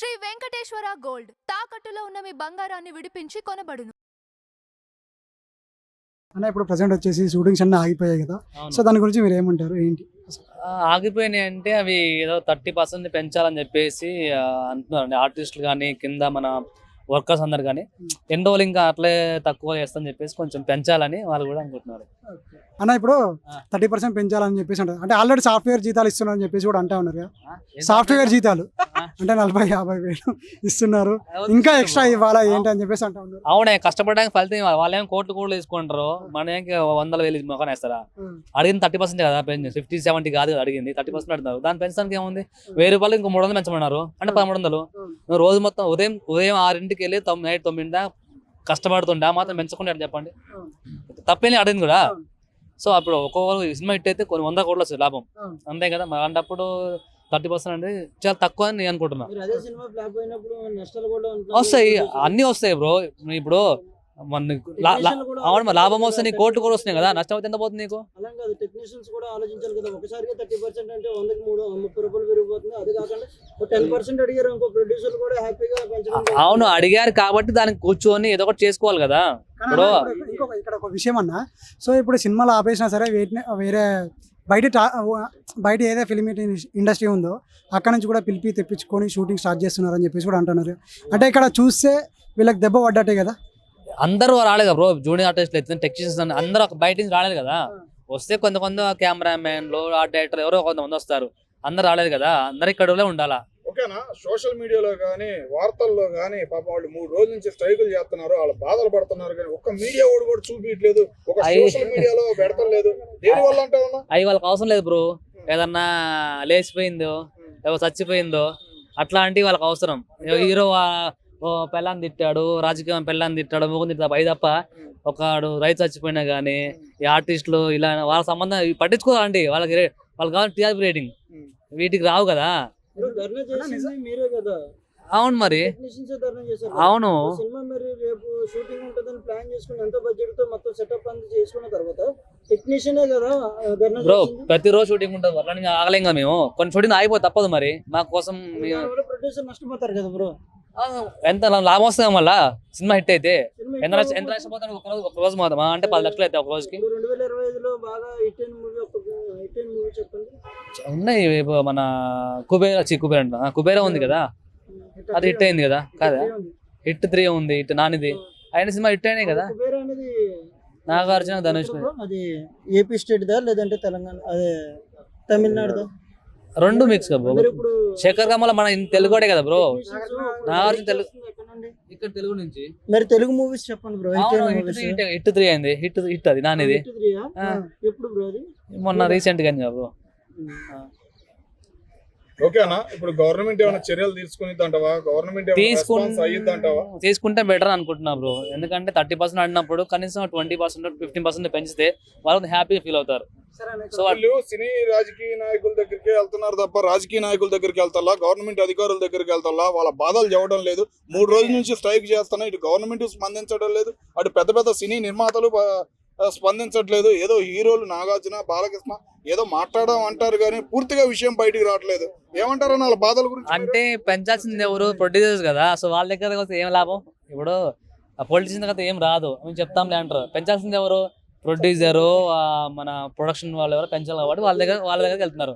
Shri Venkateswara gold తాకట్టులో ఉన్న మీ బంగారాన్ని విడిపించి కొనబడును. అన్న ఇప్పుడు ప్రెసెంట్ వచ్చేసి షూటింగ్స్ అన్నీ ఆగిపోయాయి కదా. అవును. సో దాని గురించి మీరు ఏమంటారు ఏంటి? ఆగిపోయినాయి అంటే అవి ఏదో 30% పెంచాలని చెప్పేసి అంటున్నారండి ఆర్టిస్టులు కానీ కింద మన వర్కర్స్ అందరు కానీ ఎన్ని రోజులు ఇంకా అట్లే తక్కువ చేస్తామని చెప్పేసి కొంచెం పెంచాలని వాళ్ళు కూడా అనుకుంటున్నారు. అన్న ఇప్పుడు 30% పెంచాలని చెప్పేసి అంటారు. అంటే ఆల్రెడీ సాఫ్ట్వేర్ జీతాలు ఇస్తున్నారని చెప్పేసి కూడా అంటా ఉన్నారు కదా. సాఫ్ట్వేర్ జీతాలు అంటే 40-50 వేలు ఇస్తున్నారు, ఇంకా ఎక్స్ట్రా ఇవ్వాలా ఏంటి అని చెప్పేసి అంటా ఉన్నారు. అవునే, కష్టపడడానికి ఫలితం ఇవ్వాలి. వాళ్ళేమో కోట్లు కోట్లు తీసుకుంటారు, మన ఏం 100,000 మొక్కనే వేస్తారా? అడిగింది 30% కదా, 50-70 కాదు కదా అడిగింది, 30% అడుగుతారు. దాని పెంచడానికి ఏముంది? 1000 రూపాయలు ఇంకో 300 పెంచమన్నారు అంటే 1300. నువ్వు రోజు మొత్తం ఉదయం 6ంటికి వెళ్ళి నైట్ 9 దాకా కష్టపడుతుండే ఆ మాత్రం పెంచకుండా చెప్పండి, తప్పేం అడిగింది కూడా. సో అప్పుడు ఒక్కొక్క సినిమా హిట్ అయితే కొన్ని 100 కోట్లు వస్తుంది లాభం, అంతే కదా. మరి అలాంటప్పుడు 30% అనేది చాలా తక్కువ అని నేను అనుకుంటున్నా. వస్తాయి, అన్ని వస్తాయి బ్రో. ఇప్పుడు అవును, మరి లాభం వస్తే నీకు కోట్లు కూడా వస్తున్నాయి కదా, నష్టం అయితే ఎంత పోతుంది నీకు? టెక్నీషియన్స్ కూడా ఆలోచించాలి కదా. ఒకసారిగా 30% అంటే 100కి 30 రూపాయలు పెరిగిపోతుంది. అది కాకుండా 10% అడిగారు ఇంకో ప్రొడ్యూసర్ కూడా హ్యాపీగా పెంచడం. అవును, అడిగారు కాబట్టి దానికి కూర్చొని ఏదో ఒకటి చేసుకోవాలి కదా. ఇప్పుడు ఇక్కడ ఒక విషయం అన్న, సో ఇప్పుడు సినిమాలు ఆపేసినా సరే వేరే బయట ఏదో ఫిలిం ఇండస్ట్రీ ఉందో అక్కడ నుంచి కూడా పిలిపి తెప్పించుకొని షూటింగ్ స్టార్ట్ చేస్తున్నారు అని చెప్పేసి కూడా అంటున్నారు. అంటే ఇక్కడ చూస్తే వీళ్ళకి దెబ్బ పడ్డట్టే కదా. అందరూ రాలేదు కదా బ్రో, జూనియర్ ఆర్టిస్టులు అయితే టెక్నీషియన్స్ అందరూ బయట నుంచి రాలేదు కదా. వస్తే కొంత కెమెరామెన్లు, ఆర్ట్ డైరెక్టర్ ఎవరో కొంతమంది వస్తారు, అందరు రాలేదు కదా. అందరు ఇక్కడ ఉండాలా. ఓకేనా, సోషల్ మీడియాలో కానీ వార్తల్లో కానీ పాపం వాళ్ళు 3 రోజుల నుంచి స్ట్రైకులు చేస్తున్నారు, వాళ్ళు బాధలు పడుతున్నారు, కానీ ఒక్క మీడియా వాడు కూడా చూపించట్లేదు, ఒక సోషల్ మీడియాలో పెడతలేదు. దేని వల్ల అంటే అవి వాళ్ళకి అవసరం లేదు బ్రో. ఏదన్నా లేచిపోయిందో ఏదో చచ్చిపోయిందో అట్లాంటివి వాళ్ళకి అవసరం. హీరో పెళ్ళాన్ని తిట్టాడు, రాజకీయం పెళ్ళాన్ని తిట్టాడు, ముగ్గురు తిట్టాడు, అవి తప్ప ఒకడు రైతు చచ్చిపోయినా కానీ ఈ ఆర్టిస్టులు ఇలా వాళ్ళ సంబంధం పట్టించుకోవాలండి. వాళ్ళకి కావాలి టీఆర్పీ రేటింగ్, వీటికి రావు కదా. మీరే కదా. అవును మరి, అవును. సినిమా మరి రేపు షూటింగ్ ఉంటుందని ప్లాన్ చేసుకుని ఎంత బడ్జెట్ తో మొత్తం సెటప్ అంతా చేసుకున్న తర్వాత టెక్నీషియనే కదా బ్రో. ప్రతిరోజు షూటింగ్ ఉంటుంది, రన్నింగ్ ఆగలేం కదా మేము. కొన్ని షూటింగ్ ఆగిపోతే తప్పదు మరి మా కోసం. ప్రొడ్యూసర్ నష్టపోతారు కదా బ్రో. ఎంత లాభం వస్తుంది మళ్ళా సినిమా హిట్ అయితే? ఎంత నష్టపోతారు ఒక రోజు మాత్రం అంటే 10 లక్షలు అయితే ఒక రోజుకి. 2025లో బాగా హిట్ అయిన మూవీ చెప్పండి. ఉన్నాయి, మన కుబేరా ఉంది కదా, అది హిట్ అయింది కదా కాదా. హిట్ 3 ఉంది, హిట్ నానిది, ఆయన సినిమా హిట్ అయినాయి కదా. నాగార్జున, ధనుష్. అది ఏపీ స్టేట్ దా లేదంటే తెలంగాణ అదే తమిళనాడు? రెండు మిక్స్ బ్రో. శేఖర్ కమల మన తెలుగుడే కదా బ్రో. నాగార్జున తెలుగు, ఇక్కడ తెలుగు నుంచి. మరి తెలుగు మూవీస్ చెప్పండి బ్రో. హిట్ 3 అయింది, హిట్ అది నానిది. ఎప్పుడు బ్రో అది? మొన్న రీసెంట్ గా బ్రో. ఓకేనా, ఇప్పుడు గవర్నమెంట్ ఏమైనా చర్యలు తీసుకునిద్దంటావా? గవర్నమెంట్ తీసుకుంటే బెటర్ అనుకుంటున్నా బ్రో. ఎందుకంటే 30% ఆడినప్పుడు కనీసం 20% 15% పెంచితే వాళ్ళు హ్యాపీగా ఫీల్ అవుతారు. సో వాళ్ళు సినీ రాజకీయ నాయకుల దగ్గరికి వెళ్తున్నారు తప్ప రాజకీయ నాయకుల దగ్గరికి వెళ్తారా, గవర్నమెంట్ అధికారుల దగ్గరికి వెళ్తారా? వాళ్ళ బాధలు చెప్పడం లేదు. 3 రోజుల నుంచి స్ట్రైక్ చేస్తున్నా, ఇటు గవర్నమెంట్ స్పందించడం లేదు, అటు పెద్ద పెద్ద సినీ నిర్మాతలు స్పందించట్లేదు. ఏదో హీరోలు నాగార్జున, బాలకృష్ణ ఏదో మాట్లాడడం అంటారు కానీ పూర్తిగా విషయం బయటికి రావట్లేదు. ఏమంటారు వాళ్ళ బాధల గురించి? అంటే పెంచాల్సింది ఎవరు? ప్రొడ్యూసర్స్ కదా. సో వాళ్ళ దగ్గర ఏం లాభం? ఇప్పుడు పొలిటీషియన్ దగ్గర ఏం రాదు, మేము చెప్తాంలే అంటారు. పెంచాల్సింది ఎవరు? ప్రొడ్యూసరు, మన ప్రొడక్షన్ వాళ్ళు ఎవరు పెంచాలి కాబట్టి వాళ్ళ దగ్గరికి వెళ్తున్నారు.